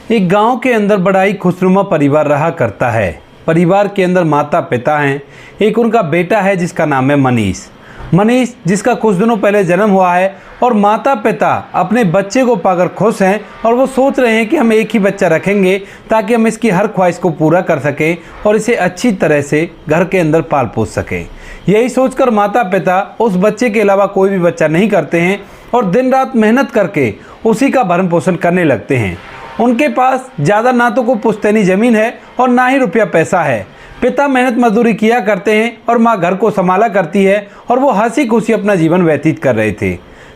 एक गांव के अंदर बड़ा ही खुशनुमा परिवार रहा करता है। परिवार के अंदर माता पिता हैं, एक उनका बेटा है जिसका नाम है मनीष जिसका कुछ दिनों पहले जन्म हुआ है। और माता पिता अपने बच्चे को पाकर खुश हैं और वो सोच रहे हैं कि हम एक ही बच्चा रखेंगे ताकि हम इसकी हर ख्वाहिश को पूरा कर सकें और इसे अच्छी तरह से घर के अंदर पाल पोस सकें। यही सोचकर माता पिता उस बच्चे के अलावा कोई भी बच्चा नहीं करते हैं और दिन रात मेहनत करके उसी का भरण पोषण करने लगते हैं। उनके पास ज़्यादा ना तो कोई पुश्तैनी ज़मीन है और ना ही रुपया पैसा है। पिता मेहनत मजदूरी किया करते हैं और माँ घर को संभाला करती है और वो हंसी खुशी अपना जीवन व्यतीत कर रहे थे।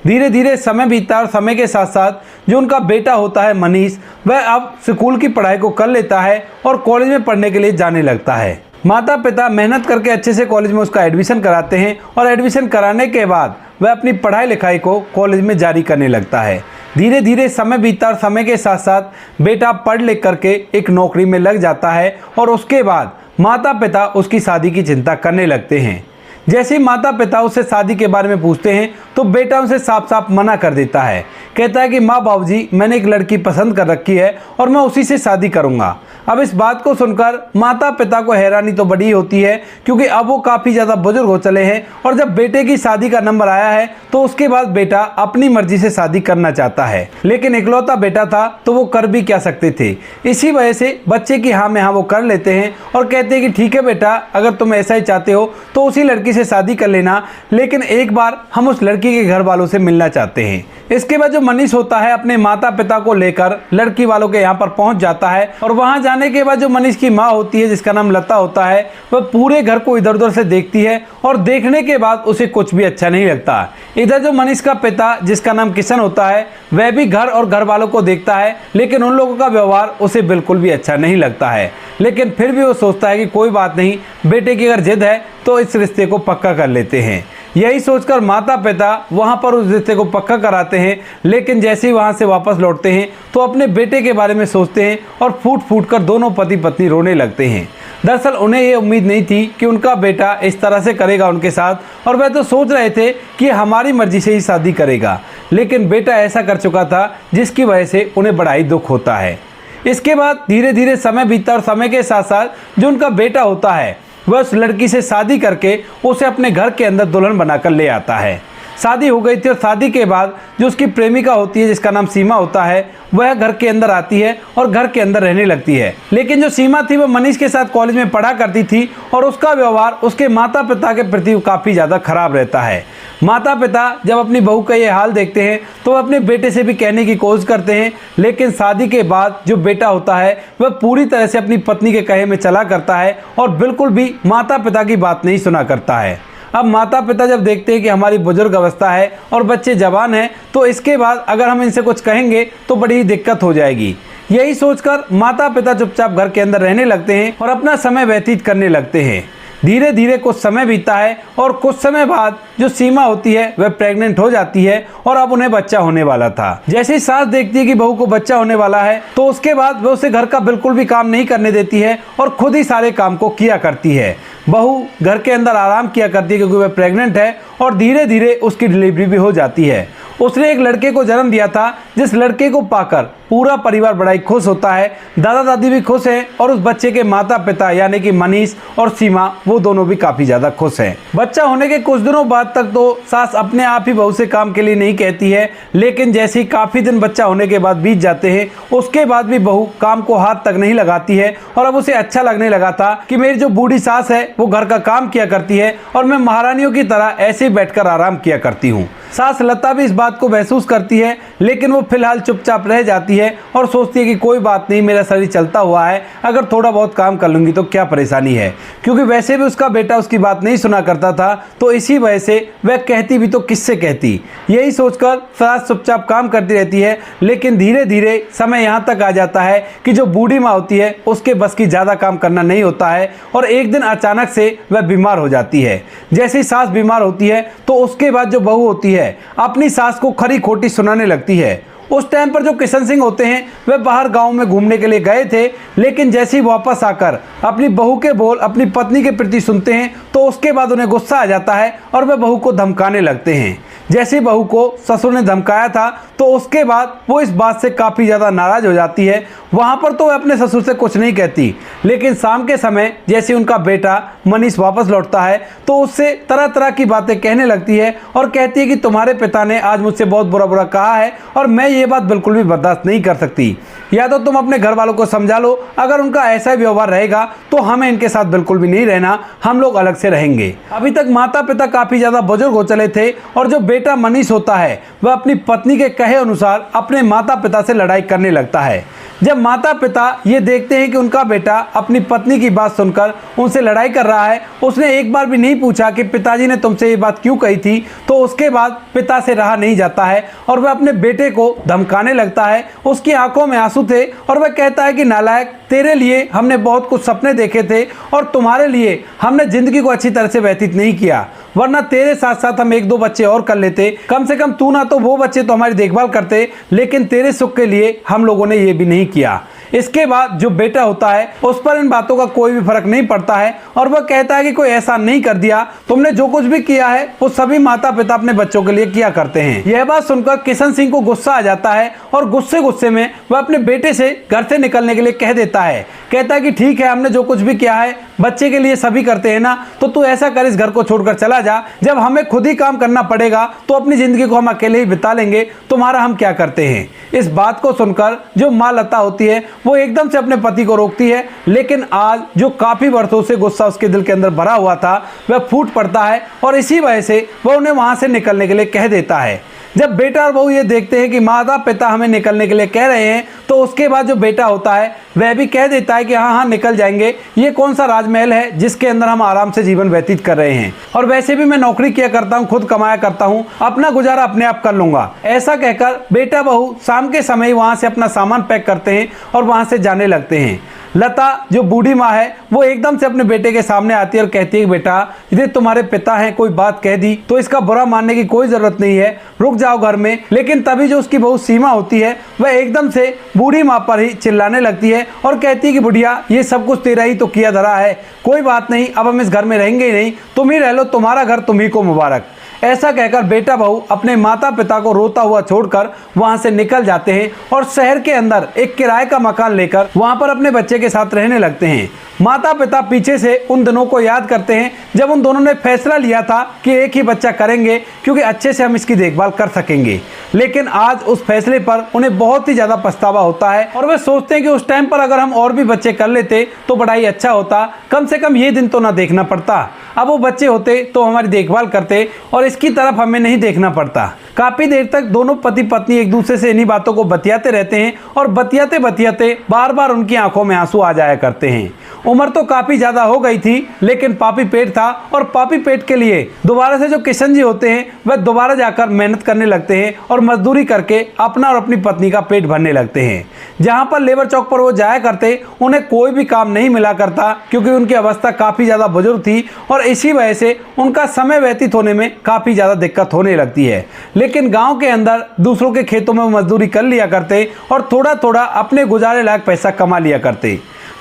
धीरे धीरे समय बीता और समय के साथ साथ जो उनका बेटा होता है मनीष, वह अब स्कूल की पढ़ाई को कर लेता है और कॉलेज में पढ़ने के लिए जाने लगता है। माता पिता मेहनत करके अच्छे से कॉलेज में उसका एडमिशन कराते हैं और एडमिशन कराने के बाद वह अपनी पढ़ाई लिखाई को कॉलेज में जारी करने लगता है। धीरे धीरे समय बीता और समय के साथ साथ बेटा पढ़ लिख करके एक नौकरी में लग जाता है और उसके बाद माता पिता उसकी शादी की चिंता करने लगते हैं। जैसे ही माता पिता उससे शादी के बारे में पूछते हैं तो बेटा उनसे साफ साफ मना कर देता है। कहता है कि माँ बाबूजी, मैंने एक लड़की पसंद कर रखी है और मैं उसी से शादी करूँगा। अब इस बात को सुनकर माता पिता को हैरानी तो बड़ी होती है, क्योंकि अब वो काफ़ी ज़्यादा बुजुर्ग हो चले हैं और जब बेटे की शादी का नंबर आया है तो उसके बाद बेटा अपनी मर्जी से शादी करना चाहता है। लेकिन इकलौता बेटा था तो वो कर भी क्या सकते थे। इसी वजह से बच्चे की हाँ में हाँ वो कर लेते हैं और कहते हैं कि ठीक है बेटा, अगर तुम ऐसा ही चाहते हो तो उसी लड़की से शादी कर लेना, लेकिन एक बार हम उस लड़की के घर वालों से मिलना चाहते हैं। इसके बाद जो मनीष होता है अपने माता पिता को लेकर लड़की वालों के यहाँ पर पहुँच जाता है और वहाँ जाने के बाद जो मनीष की माँ होती है जिसका नाम लता होता है, वह पूरे घर को इधर उधर से देखती है और देखने के बाद उसे कुछ भी अच्छा नहीं लगता। इधर जो मनीष का पिता जिसका नाम किशन होता है, वह भी घर और घर वालों को देखता है, लेकिन उन लोगों का व्यवहार उसे बिल्कुल भी अच्छा नहीं लगता है। लेकिन फिर भी वो सोचता है कि कोई बात नहीं, बेटे की अगर जिद है तो इस रिश्ते को पक्का कर लेते हैं। यही सोचकर माता पिता वहां पर उस रिश्ते को पक्का कराते हैं, लेकिन जैसे ही वहां से वापस लौटते हैं तो अपने बेटे के बारे में सोचते हैं और फूट फूट कर दोनों पति पत्नी रोने लगते हैं। दरअसल उन्हें ये उम्मीद नहीं थी कि उनका बेटा इस तरह से करेगा उनके साथ, और वह तो सोच रहे थे कि हमारी मर्जी से ही शादी करेगा, लेकिन बेटा ऐसा कर चुका था जिसकी वजह से उन्हें बड़ा ही दुख होता है। इसके बाद धीरे धीरे समय बीता और समय के साथ साथ जो उनका बेटा होता है वह उस लड़की से शादी करके उसे अपने घर के अंदर दुल्हन बनाकर ले आता है। शादी हो गई थी और शादी के बाद जो उसकी प्रेमिका होती है जिसका नाम सीमा होता है, वह घर के अंदर आती है और घर के अंदर रहने लगती है। लेकिन जो सीमा थी वह मनीष के साथ कॉलेज में पढ़ा करती थी और उसका व्यवहार उसके माता पिता के प्रति काफ़ी ज़्यादा खराब रहता है। माता पिता जब अपनी बहू का ये हाल देखते हैं तो वह अपने बेटे से भी कहने की कोशिश करते हैं, लेकिन शादी के बाद जो बेटा होता है वह पूरी तरह से अपनी पत्नी के कहे में चला करता है और बिल्कुल भी माता पिता की बात नहीं सुना करता है। अब माता पिता जब देखते हैं कि हमारी बुजुर्ग अवस्था है और बच्चे जवान हैं, तो इसके बाद अगर हम इनसे कुछ कहेंगे तो बड़ी दिक्कत हो जाएगी। यही सोचकर माता पिता चुपचाप घर के अंदर रहने लगते हैं और अपना समय व्यतीत करने लगते हैं। धीरे धीरे कुछ समय बीता है और कुछ समय बाद जो सीमा होती है वह प्रेग्नेंट हो जाती है और अब उन्हें बच्चा होने वाला था। जैसे ही सास देखती है कि बहू को बच्चा होने वाला है तो उसके बाद वह उसे घर का बिल्कुल भी काम नहीं करने देती है और खुद ही सारे काम को किया करती है। बहू घर के अंदर आराम किया करती है क्योंकि वह प्रेग्नेंट है और धीरे धीरे उसकी डिलीवरी भी हो जाती है। उसने एक लड़के को जन्म दिया था, जिस लड़के को पाकर पूरा परिवार बड़ा ही खुश होता है। दादा दादी भी खुश हैं और उस बच्चे के माता पिता यानी कि मनीष और सीमा, वो दोनों भी काफ़ी ज़्यादा खुश हैं। बच्चा होने के कुछ दिनों बाद तक तो सास अपने आप ही बहू से काम के लिए नहीं कहती है, लेकिन जैसे ही काफ़ी दिन बच्चा होने के बाद बीत जाते हैं उसके बाद भी बहू काम को हाथ तक नहीं लगाती है और अब उसे अच्छा लगने लगा था कि मेरी जो बूढ़ी सास है वो घर का काम किया करती है और मैं महारानियों की तरह ऐसे ही बैठकर आराम किया करती हूँ। सास लता भी इस बात को महसूस करती है, लेकिन वो फिलहाल चुपचाप रह जाती है और सोचती है कि कोई बात नहीं, मेरा शरीर चलता हुआ है, अगर थोड़ा बहुत काम कर लूँगी तो क्या परेशानी है। क्योंकि वैसे भी उसका बेटा उसकी बात नहीं सुना करता था, तो इसी वजह से वह कहती भी तो किससे कहती। यही सोचकर सास चुपचाप काम करती रहती है, लेकिन धीरे धीरे समय यहाँ तक आ जाता है कि जो बूढ़ी माँ होती है उसके बस की ज़्यादा काम करना नहीं होता है और एक दिन अचानक से वह बीमार हो जाती है। जैसे ही सास बीमार होती है तो उसके बाद जो बहू होती है अपनी सास को खरी खोटी सुनाने लगती है। उस टाइम पर जो किशन सिंह होते हैं वह बाहर गांव में घूमने के लिए गए थे, लेकिन जैसे ही वापस आकर अपनी बहू के बोल अपनी पत्नी के प्रति सुनते हैं तो तो उसके बाद उन्हें गुस्सा आ जाता है और वे बहू को धमकाने लगते हैं। जैसे बहू को ससुर ने धमकाया था तो उसके बाद वो इस बात से काफ़ी ज़्यादा नाराज़ हो जाती है। वहाँ पर तो वह अपने ससुर से कुछ नहीं कहती, लेकिन शाम के समय जैसे उनका बेटा मनीष वापस लौटता है तो उससे तरह तरह की बातें कहने लगती है और कहती है कि तुम्हारे पिता ने आज मुझसे बहुत बुरा बुरा कहा है और मैं ये बात बिल्कुल भी बर्दाश्त नहीं कर सकती। या तो तुम अपने घर वालों को समझा लो, अगर उनका ऐसा व्यवहार रहेगा तो हमें इनके साथ बिल्कुल भी नहीं रहना, हम लोग अलग से रहेंगे। अभी तक माता पिता काफ़ी ज़्यादा बुजुर्ग हो चले थे और जो बेटा मनीष होता है वह अपनी पत्नी के कहे अनुसार अपने माता पिता से लड़ाई करने लगता है। जब माता पिता ये देखते हैं कि उनका बेटा अपनी पत्नी की बात सुनकर उनसे लड़ाई कर रहा है, उसने एक बार भी नहीं पूछा कि पिताजी ने तुमसे ये बात क्यों कही थी, तो उसके बाद पिता से रहा नहीं जाता है और वह अपने बेटे को धमकाने लगता है। उसकी आंखों में आंसू थे और वह कहता है कि नालायक, तेरे लिए हमने बहुत कुछ सपने देखे थे और तुम्हारे लिए हमने ज़िंदगी को अच्छी तरह से व्यतीत नहीं किया, वरना तेरे साथ साथ हम 1-2 बच्चे और कर लेते, कम से कम तू ना तो वो बच्चे तो हमारी देखभाल करते, लेकिन तेरे सुख के लिए हम लोगों ने ये भी नहीं किया। इसके बाद जो बेटा होता है उस पर इन बातों का कोई भी फर्क नहीं पड़ता है और वह कहता है कि कोई ऐसा नहीं कर दिया, तुमने जो कुछ भी किया है वो सभी माता पिता अपने बच्चों के लिए किया करते हैं। यह बात सुनकर किशन सिंह को गुस्सा आ जाता है और गुस्से में वह अपने बेटे से घर से निकलने के लिए कह देता है। कहता है कि ठीक है, हमने जो कुछ भी किया है बच्चे के लिए सभी करते हैं ना, तो तू ऐसा कर, इस घर को छोड़कर चला जा। जब हमें खुद ही काम करना पड़ेगा तो अपनी जिंदगी को हम अकेले ही बिता लेंगे, तुम्हारा हम क्या करते हैं। इस बात को सुनकर जो माँ लता होती है वो एकदम से अपने पति को रोकती है, लेकिन आज जो काफी वर्षों से गुस्सा उसके दिल के अंदर भरा हुआ था वह फूट पड़ता है और इसी वजह से वह उन्हें वहां से निकलने के लिए कह देता है। जब बेटा और बहू ये देखते हैं कि माता पिता हमें निकलने के लिए कह रहे हैं, तो उसके बाद जो बेटा होता है वह भी कह देता है कि हाँ निकल जाएंगे, ये कौन सा राजमहल है जिसके अंदर हम आराम से जीवन व्यतीत कर रहे हैं, और वैसे भी मैं नौकरी किया करता हूँ, खुद कमाया करता हूँ, अपना गुजारा अपने आप कर लूंगा। ऐसा कहकर बेटा बहू शाम के समय वहां से अपना सामान पैक करते हैं और वहां से जाने लगते हैं। लता जो बूढ़ी माँ है वो एकदम से अपने बेटे के सामने आती है और कहती है कि बेटा, यदि तुम्हारे पिता हैं कोई बात कह दी तो इसका बुरा मानने की कोई जरूरत नहीं है, रुक जाओ घर में। लेकिन तभी जो उसकी बहू सीमा होती है वह एकदम से बूढ़ी माँ पर ही चिल्लाने लगती है और कहती है कि बुढ़िया, ये सब कुछ तेरा ही तो किया धरा है, कोई बात नहीं, अब हम इस घर में रहेंगे ही नहीं, तुम ही रह लो, तुम्हारा घर तुम्ही को मुबारक। ऐसा कहकर बेटा बहू अपने माता पिता को रोता हुआ छोड़कर वहां से निकल जाते हैं और शहर के अंदर एक किराए का मकान लेकर वहां पर अपने बच्चे के साथ रहने लगते हैं। माता पिता पीछे से उन दिनों को याद करते हैं जब उन दोनों ने फैसला लिया था कि एक ही बच्चा करेंगे क्योंकि अच्छे से हम इसकी देखभाल कर सकेंगे। लेकिन आज उस फैसले पर उन्हें बहुत ही ज़्यादा पछतावा होता है और वे सोचते हैं कि उस टाइम पर अगर हम और भी बच्चे कर लेते तो बड़ा ही अच्छा होता, कम से कम ये दिन तो ना देखना पड़ता। अब वो बच्चे होते तो हमारी देखभाल करते और इसकी तरफ हमें नहीं देखना पड़ता। काफ़ी देर तक दोनों पति पत्नी एक दूसरे से इन्हीं बातों को बतियाते रहते हैं और बतियाते बतियाते बार बार उनकी आंखों में आंसू आ जाया करते हैं। उम्र तो काफ़ी ज़्यादा हो गई थी, लेकिन पापी पेट था और पापी पेट के लिए दोबारा से जो किशन जी होते हैं वह दोबारा जाकर मेहनत करने लगते हैं और मजदूरी करके अपना और अपनी पत्नी का पेट भरने लगते हैं। जहां पर लेबर चौक पर वो जाया करते उन्हें कोई भी काम नहीं मिला करता क्योंकि उनकी अवस्था काफ़ी ज़्यादा बुजुर्ग थी और इसी वजह से उनका समय व्यतीत होने में काफ़ी ज़्यादा दिक्कत होने लगती है। लेकिन गाँव के अंदर दूसरों के खेतों में मजदूरी कर लिया करते और थोड़ा थोड़ा अपने गुजारे लायक पैसा कमा लिया करते।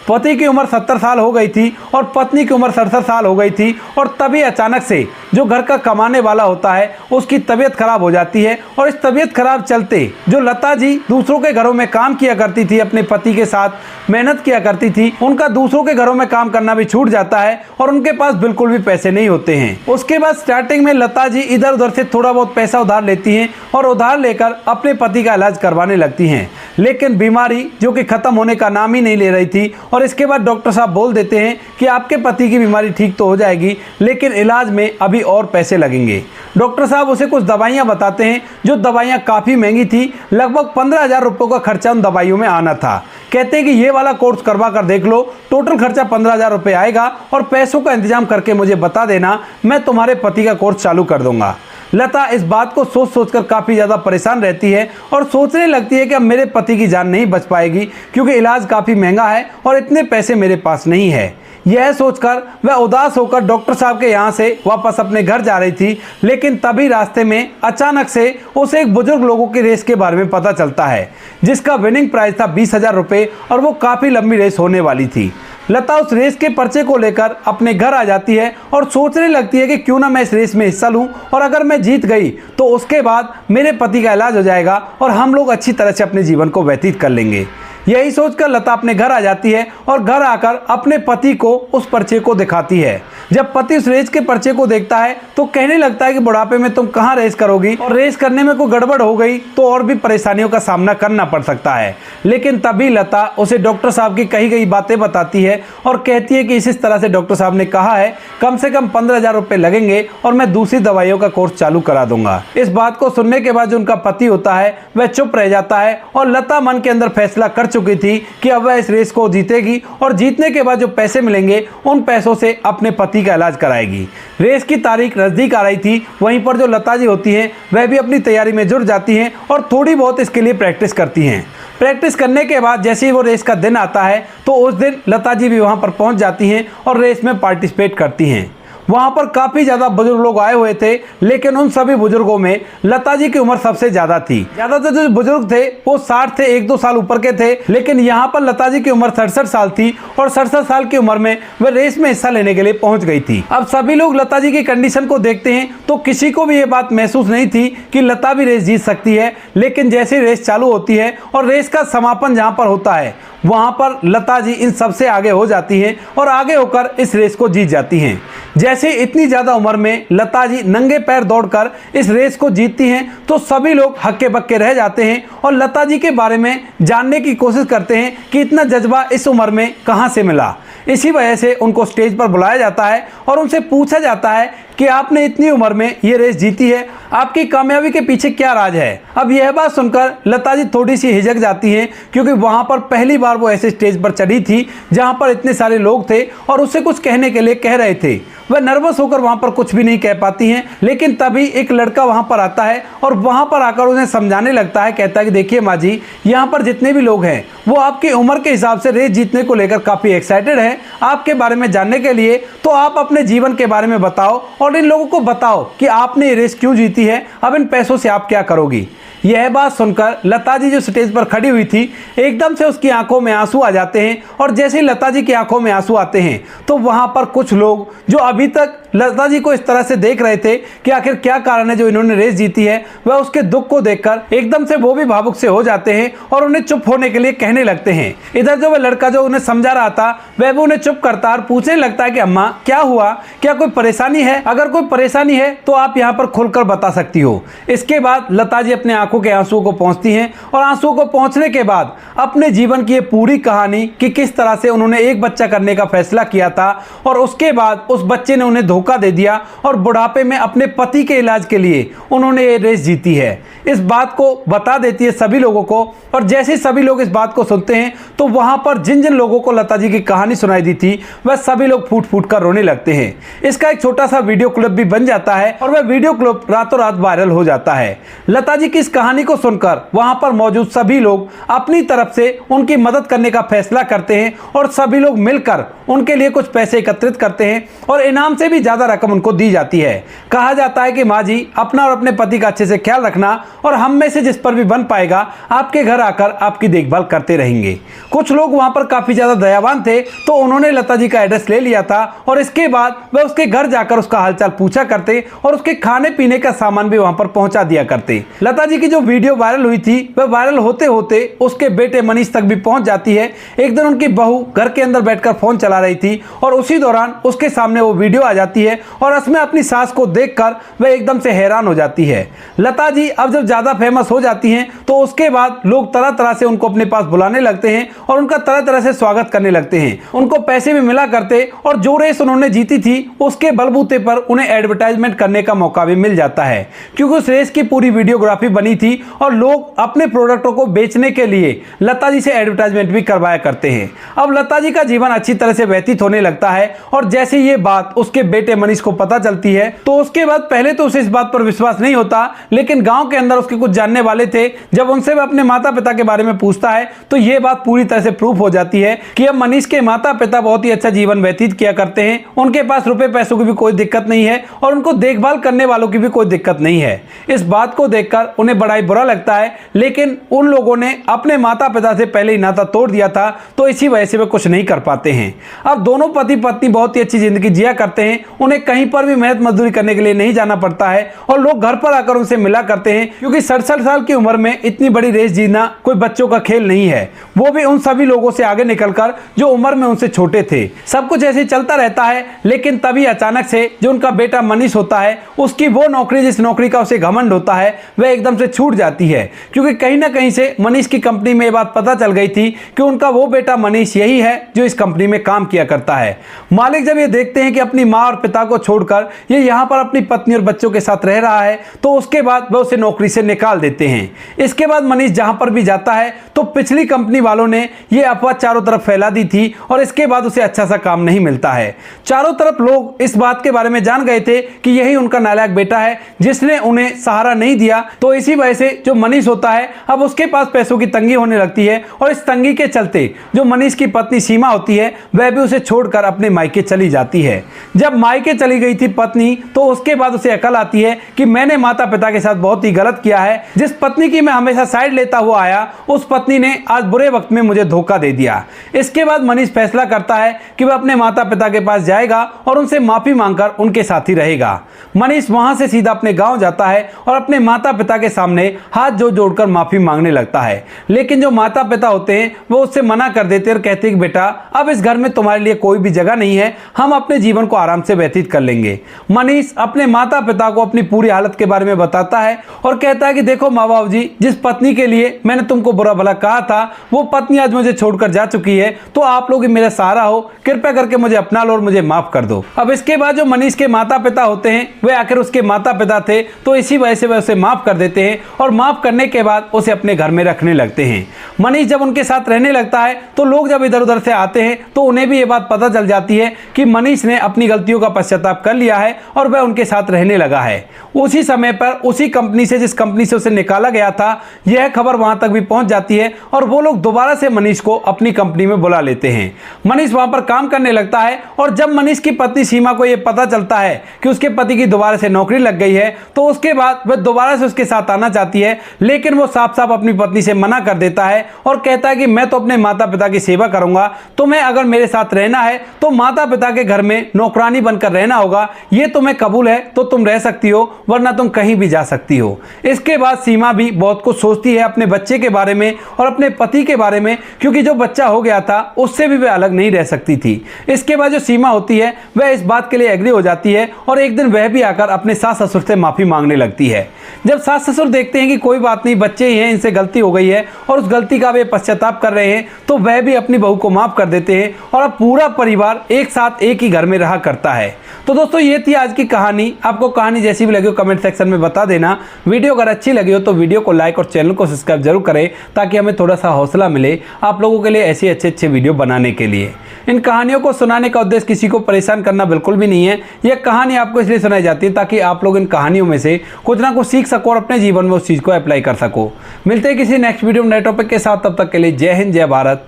पति की उम्र 70 साल हो गई थी और पत्नी की उम्र 67 साल हो गई थी और तभी अचानक से जो घर का कमाने वाला होता है उसकी तबीयत खराब हो जाती है और इस तबीयत खराब चलते जो लता जी दूसरों के घरों में काम किया करती थी, अपने पति के साथ मेहनत किया करती थी, उनका दूसरों के घरों में काम करना भी छूट जाता है और उनके पास बिल्कुल भी पैसे नहीं होते हैं। उसके बाद स्टार्टिंग में लता जी इधर उधर से थोड़ा बहुत पैसा उधार लेती हैं और उधार लेकर अपने पति का इलाज करवाने लगती हैं, लेकिन बीमारी जो कि खत्म होने का नाम ही नहीं ले रही थी और इसके बाद डॉक्टर साहब बोल देते हैं कि आपके पति की बीमारी ठीक तो हो जाएगी, लेकिन इलाज में अभी और पैसे लगेंगे। डॉक्टर साहब उसे कुछ दवाइयां बताते हैं जो दवाइयां काफ़ी महंगी थी, लगभग 15,000 रुपये का खर्चा उन दवाइयों में आना था। कहते हैं कि ये वाला कोर्स करवा कर देख लो, टोटल खर्चा 15,000 रुपये आएगा और पैसों का इंतजाम करके मुझे बता देना, मैं तुम्हारे पति का कोर्स चालू कर दूंगा। लता इस बात को सोच सोचकर काफ़ी ज़्यादा परेशान रहती है और सोचने लगती है कि अब मेरे पति की जान नहीं बच पाएगी क्योंकि इलाज काफ़ी महंगा है और इतने पैसे मेरे पास नहीं है। यह सोचकर वह उदास होकर डॉक्टर साहब के यहाँ से वापस अपने घर जा रही थी, लेकिन तभी रास्ते में अचानक से उसे एक बुजुर्ग लोगों की रेस के बारे में पता चलता है जिसका विनिंग प्राइस था 20,000 रुपये और वो काफ़ी लंबी रेस होने वाली थी। लता उस रेस के पर्चे को लेकर अपने घर आ जाती है और सोचने लगती है कि क्यों ना मैं इस रेस में हिस्सा लूं, और अगर मैं जीत गई तो उसके बाद मेरे पति का इलाज हो जाएगा और हम लोग अच्छी तरह से अपने जीवन को व्यतीत कर लेंगे। यही सोचकर लता अपने घर आ जाती है और घर आकर अपने पति को उस पर्चे को दिखाती है। जब पति उस रेस के पर्चे को देखता है तो कहने लगता है कि बुढ़ापे में तुम कहाँ रेस करोगी, और रेस करने में कोई गड़बड़ हो गई तो और भी परेशानियों का सामना करना पड़ सकता है। लेकिन तभी लता उसे डॉक्टर साहब की कही गई बातें बताती है और कहती है कि इस तरह से डॉक्टर साहब ने कहा है, कम से कम 15,000 रुपये लगेंगे और मैं दूसरी दवाइयों का कोर्स चालू करा दूंगा। इस बात को सुनने के बाद जो उनका पति होता है वह चुप रह जाता है और लता मन के अंदर फैसला कर चुकी थी कि अब वह इस रेस को जीतेगी और जीतने के बाद जो पैसे मिलेंगे उन पैसों से अपने पति का इलाज कराएगी। रेस की तारीख नजदीक आ रही थी, वहीं पर जो लता जी होती हैं वह भी अपनी तैयारी में जुट जाती हैं और थोड़ी बहुत इसके लिए प्रैक्टिस करती हैं। प्रैक्टिस करने के बाद जैसे ही वो रेस का दिन आता है तो उस दिन लता जी भी वहां पर पहुंच जाती हैं और रेस में पार्टिसिपेट करती हैं। वहां पर काफी ज्यादा बुजुर्ग लोग आए हुए थे, लेकिन उन सभी बुजुर्गों में लता जी की उम्र सबसे ज्यादा थी। ज्यादातर जो बुजुर्ग थे वो 60 थे, 1-2 साल ऊपर के थे, लेकिन यहाँ पर लता जी की उम्र 67 साल थी और 67 साल की उम्र में वह रेस में हिस्सा लेने के लिए पहुंच गई थी। अब सभी लोग लता जी की कंडीशन को देखते हैं तो किसी को भी ये बात महसूस नहीं थी कि लता भी रेस जीत सकती है। लेकिन जैसे रेस चालू होती है और रेस का समापन जहाँ पर होता है वहां पर लता जी इन सबसे आगे हो जाती हैं और आगे होकर इस रेस को जीत जाती हैं। जैसे इतनी ज्यादा उम्र में लता जी नंगे पैर दौड़कर इस रेस को जीतती हैं तो सभी लोग हक्के बक्के रह जाते हैं और लता जी के बारे में जानने की कोशिश करते हैं कि इतना जज्बा इस उम्र में कहां से मिला। इसी वजह से उनको स्टेज पर बुलाया जाता है और उनसे पूछा जाता है कि आपने इतनी उम्र में ये रेस जीती है, आपकी कामयाबी के पीछे क्या राज है। अब यह बात सुनकर लता जी थोड़ी सी हिचक जाती हैं, क्योंकि वहां पर पहली बार वो ऐसे स्टेज पर चढ़ी थी जहां पर इतने सारे लोग थे और उससे कुछ कहने के लिए कह रहे थे। वह नर्वस होकर वहां पर कुछ भी नहीं कह पाती हैं। लेकिन तभी एक लड़का वहां पर आता है और वहां पर आकर उन्हें समझाने लगता है। कहता है कि देखिए माँ जी, यहाँ पर जितने भी लोग हैं वो आपकी उम्र के हिसाब से रेस जीतने को लेकर काफ़ी एक्साइटेड हैं आपके बारे में जानने के लिए। तो आप अपने जीवन के बारे में बताओ और इन लोगों को बताओ कि आपने ये रेस क्यों जीती है, अब इन पैसों से आप क्या करोगी। यह बात सुनकर लता जी जो स्टेज पर खड़ी हुई थी एकदम से उसकी आंखों में आंसू आ जाते हैं। और जैसे ही लता जी की आंखों में आंसू आते हैं तो वहां पर कुछ लोग जो अभी तक लता जी को इस तरह से देख रहे थे कि आखिर क्या कारण है जो इन्होंने रेस जीती है, वह उसके दुख को देखकर एकदम से वो भी भावुक से हो जाते हैं और उन्हें चुप होने के लिए कहने लगते हैं। इधर जो वह लड़का जो उन्हें समझा रहा था वह भी उन्हें चुप करता और पूछने लगता है कि अम्मा क्या हुआ, क्या कोई परेशानी है, अगर कोई परेशानी है तो आप यहाँ पर खुलकर बता सकती हो। इसके बाद लता जी अपने आंखों के आंसुओं को पहुंचती हैं और आंसुओं को पहुंचने के बाद अपने जीवन की ये पूरी कहानी कि किस तरह से उन्होंने एक बच्चा करने का फैसला किया था और उसके बाद उस बच्चे ने उन्हें धोखा दे दिया और बुढ़ापे में अपने पति के इलाज के लिए उन्होंने ये रेस जीती है, इस बात को बता देती है सभी लोगों को। और जैसे ही सभी लोग इस बात को सुनते हैं तो वहां पर जिन जिन लोगों को लता जी की कहानी सुनाई दी थी वह सभी लोग फूट फूट कर रोने लगते हैं। इसका एक छोटा सा वीडियो क्लिप भी बन जाता है और वह वीडियो क्लिप रातों रात वायरल हो जाता है। लता जी की इस कहानी को सुनकर वहां पर मौजूद सभी लोग अपनी तरफ से उनकी मदद करने का फैसला करते हैं और सभी लोग मिलकर उनके लिए कुछ पैसे एकत्रित करते हैं और इनाम से भी ज्यादा रकम उनको दी जाती है। कहा जाता है कि माँ जी अपना और अपने पति का अच्छे से ख्याल रखना और हम में से जिस पर भी बन पाएगा आपके घर आकर आपकी देखभाल करते रहेंगे। कुछ लोग वहां पर काफी ज्यादा दयावान थे तो उन्होंने लता जी का एड्रेस ले लिया था और इसके बाद वह उसके घर जाकर उसका हालचाल पूछा करते और उसके खाने पीने का सामान भी वहां पर पहुंचा दिया करते। लता जी की जो वीडियो वायरल हुई थी वह वायरल होते होते उसके बेटे मनीष तक भी पहुंच जाती है। एक दिन उनकी बहू घर के अंदर बैठकर फोन चला रही थी और उसी दौरान उसके सामने वो वीडियो आ जाती है और उसमें अपनी सास को देखकर वह एकदम से हैरान हो जाती है। लता जी अब जब ज्यादा फेमस हो जाती हैं तो उसके बाद लोग तरह तरह से उनको अपने पास बुलाने लगते हैं और उनका तरह तरह से स्वागत करने लगते हैं। उनको पैसे भी मिला करते और जो रेस उन्होंने जीती थी उसके बलबूते पर उन्हें एडवर्टाइजमेंट करने का मौका भी मिल जाता है, क्योंकि उस रेस की पूरी वीडियोग्राफी बनी थी और लोग अपने प्रोडक्टों को बेचने के लिए लता जी से एडवर्टाइजमेंट भी करवाया करते हैं। अब लता जी का जीवन अच्छी तरह से व्यतीत होने लगता है और जैसे ये बात उसके बेटे बेटे मनीष को पता चलती है तो उसके बाद पहले तो उसे इस बात पर विश्वास नहीं होता, लेकिन गांव के अंदर उसके कुछ जानने वाले थे, जब उनसे वह अपने माता पिता के बारे में पूछता है तो यह बात पूरी तरह से प्रूफ हो जाती है कि अब मनीष के माता पिता बहुत ही अच्छा जीवन व्यतीत किया करते हैं। उनके पास रुपए पैसों की भी कोई दिक्कत नहीं है और उनको देखभाल करने वालों की भी कोई दिक्कत नहीं है। इस बात को देखकर उन्हें बड़ा ही बुरा लगता है, लेकिन उन लोगों ने अपने माता पिता से पहले ही नाता तोड़ दिया था, तो इसी वजह से वे कुछ नहीं कर पाते हैं। अब दोनों पति पत्नी बहुत ही अच्छी जिंदगी जिया करते हैं, उन्हें कहीं पर भी मेहनत मजदूरी करने के लिए नहीं जाना पड़ता है और लोग घर पर आकर उनसे मिला करते हैं, क्योंकि 67 साल की उम्र में इतनी बड़ी रेस जीतना कोई बच्चों का खेल नहीं है, वो भी उन सभी लोगों से आगे निकलकर जो उम्र में उनसे छोटे थे। सब कुछ ऐसे चलता रहता है, लेकिन तभी अचानक से जो उनका बेटा मनीष होता है, उसकी वो नौकरी जिस नौकरी का उसे घमंड होता है वह एकदम से छूट जाती है, क्योंकि कहीं ना कहीं से मनीष की कंपनी में ये बात पता चल गई थी कि उनका वो बेटा मनीष यही है जो इस कंपनी में काम किया करता है। मालिक जब ये देखते हैं कि अपनी माँ और पिता को छोड़कर ये यहाँ पर अपनी पत्नी और बच्चों के साथ रह रहा है, तो उसके बाद वह उसे नौकरी से निकाल देते हैं। इसके बाद मनीष जहां पर भी जाता है तो पिछली कंपनी वालों ने ये अफवाह चारों तरफ फैला दी थी और इसके बाद उसे अच्छा सा काम नहीं मिलता है। चारों तरफ लोग इस बात के बारे में जान गए थे कि यही उनका नालायक बेटा है जिसने उन्हें सहारा नहीं दिया, तो इसी वजह से जो मनीष होता है अब उसके पास पैसों की तंगी होने लगती है और इस तंगी के चलते जो मनीष की पत्नी सीमा होती है वह भी उसे छोड़कर अपने मायके चली जाती है। जब मायके चली गई थी पत्नी, तो उसके बाद उसे अकल आती है कि मैंने माता पिता के साथ बहुत ही गलत किया है। जिस पत्नी की मैं हमेशा साइड लेता हुआ आया, उस पत्नी ने आज बुरे वक्त में मुझे धोखा दे दिया। इसके बाद मनीष फैसला करता है कि वह अपने माता पिता के पास जाएगा और उनसे माफी मांगकर उनके साथ ही रहेगा। मनीष वहां से सीधा अपने गांव जाता है और अपने माता पिता के सामने हाथ जोड़कर माफी मांगने लगता है, लेकिन जो माता पिता होते हैं वो उससे मना कर देते हैं और कहते हैं कि बेटा अब इस घर में तुम्हारे लिए कोई भी जगह नहीं है, हम अपने जीवन को आराम से व्यतीत कर लेंगे। मनीष अपने माता पिता को अपनी पूरी हालत के बारे में बताता है और कहता है कि देखो माँ बाबू जी, जिस पत्नी के लिए मैंने तुमको बुरा भला कहा था वो पत्नी आज मुझे छोड़कर जा चुकी है, तो आप लोग मेरा सहारा हो, कृपया करके मुझे अपना लो और मुझे माफ कर दो। अब इसके बाद जो मनीष के माता पिता होते हैं वे आखिर उसके माता पिता थे, तो इसी वजह से वे उसे माफ कर देते हैं और माफ करने के बाद उसे अपने घर में रखने लगते हैं। मनीष जब उनके साथ रहने लगता है तो लोग जब इधर उधर से आते हैं तो उन्हें भी ये बात पता चल जाती है कि मनीष ने अपनी गलतियों का पश्चाताप कर लिया है और वह उनके साथ रहने लगा है। उसी समय पर उसी कंपनी से जिस कंपनी से उसे निकाला गया था यह खबर वहां तक भी पहुंच जाती है और वो लोग दोबारा से मनीष को अपनी कंपनी में बुला लेते हैं। मनीष वहां पर काम करने लगता है और जब मनीष की पत्नी सीमा को यह पता चलता है कि उसके पति की दोबारा से नौकरी लग गई है, तो उसके बाद वह दोबारा से उसके साथ आना चाहती है, लेकिन वो साफ साफ अपनी पत्नी से मना कर देता है और कहता है कि मैं तो अपने माता पिता की सेवा करूंगा, तुम्हें अगर मेरे साथ रहना है तो माता पिता के घर में नौकरानी बनकर रहना होगा, ये तुम्हें कबूल है तो तुम रह सकती हो, वरना तुम कहीं भी जा सकती हो। इसके बाद सीमा भी बहुत कुछ सोचती है अपने बच्चे के बारे में और अपने पति के बारे में, क्योंकि जो बच्चा हो गया था उससे भी वह अलग नहीं रह सकती थी। इसके बाद जो सीमा होती है वह इस बात के लिए एग्री हो जाती है और एक दिन वह भी आकर अपने सास ससुर से माफी मांगने लगती है। जब सास ससुर देखते हैं कि कोई बात नहीं, बच्चे ही हैं, इनसे गलती हो गई है और उस गलती का वे पश्चाताप कर रहे हैं, तो वह भी अपनी बहू को माफ कर देते हैं और अब पूरा परिवार एक साथ एक ही घर में रहा करता है। तो दोस्तों ये थी आज की कहानी। आपको कहानी जैसी भी लगी हो कमेंट सेक्शन में बता देना। वीडियो अगर अच्छी लगी हो तो वीडियो को लाइक और चैनल को सब्सक्राइब जरूर करें, ताकि हमें थोड़ा सा हौसला मिले आप लोगों के लिए ऐसे अच्छे वीडियो बनाने के लिए। इन कहानियों को सुनाने का उद्देश्य किसी को परेशान करना बिल्कुल भी नहीं है। यह कहानी आपको इसलिए सुनाई जाती है ताकि आप लोग इन कहानियों में से कुछ ना कुछ सीख सको और अपने जीवन में उस चीज़ को अप्लाई कर सको। मिलते हैं किसी नेक्स्ट वीडियो में नए टॉपिक के साथ, तब तक के लिए जय हिंद, जय भारत,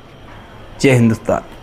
जय हिंदुस्तान।